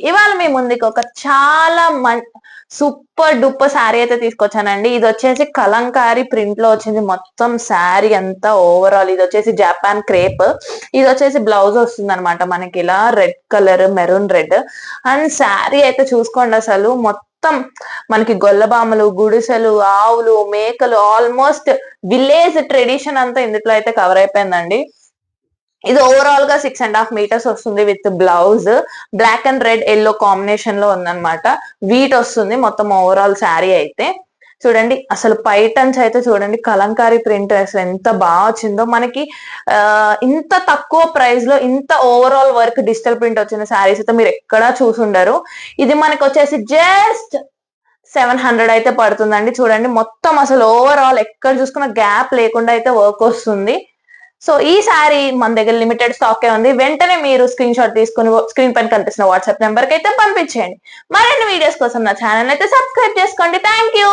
ఇవాళ మీ ముందుకి ఒక చాలా సూపర్ డూపర్ శారీ అయితే తీసుకొచ్చానండి. ఇది వచ్చేసి కలంకారీ ప్రింట్ లో వచ్చింది. మొత్తం శారీ అంతా ఓవరాల్ ఇది వచ్చేసి జపాన్ క్రేప్. ఇది వచ్చేసి బ్లౌజ్ వస్తుంది అనమాట మనకి ఇలా red colour, maroon red. And sari అయితే చూసుకోండి, అసలు మొత్తం మనకి గొల్లబామలు, గుడిసెలు, ఆవులు, మేకలు, ఆల్మోస్ట్ విలేజ్ ట్రెడిషన్ అంతా ఇందులో అయితే కవర్ అయిపోయిందండి. ఇది ఓవరాల్ గా 6.5 మీటర్స్ వస్తుంది with blouse. Black and red yellow combination లో ఉందన్నమాట. వీట్ వస్తుంది మొత్తం ఓవరాల్ శారీ అయితే. చూడండి అసలు పైటన్స్ అయితే చూడండి, కలంకారీ ప్రింట్ అసలు ఎంత బాగా వచ్చిందో మనకి. ఇంత తక్కువ ప్రైస్ లో ఇంత ఓవరాల్ వర్క్ డిజిటల్ ప్రింట్ వచ్చిన శారీస్ అయితే మీరు ఎక్కడా చూసుండరు. ఇది మనకి వచ్చేసి జస్ట్ 700 అయితే పడుతుందండి. చూడండి మొత్తం అసలు ఓవరాల్ ఎక్కడ చూసుకున్న గ్యాప్ లేకుండా అయితే వర్క్ వస్తుంది. సో ఈ శారీ మన దగ్గర లిమిటెడ్ స్టాక్ ఉంది. వెంటనే మీరు స్క్రీన్ షాట్ తీసుకుని స్క్రీన్ పైన కనిపిస్తున్న వాట్సాప్ నెంబర్ కి అయితే పంపించేయండి. మరిన్ని వీడియోస్ కోసం నా ఛానల్ అయితే సబ్స్క్రైబ్ చేసుకోండి. Thank you.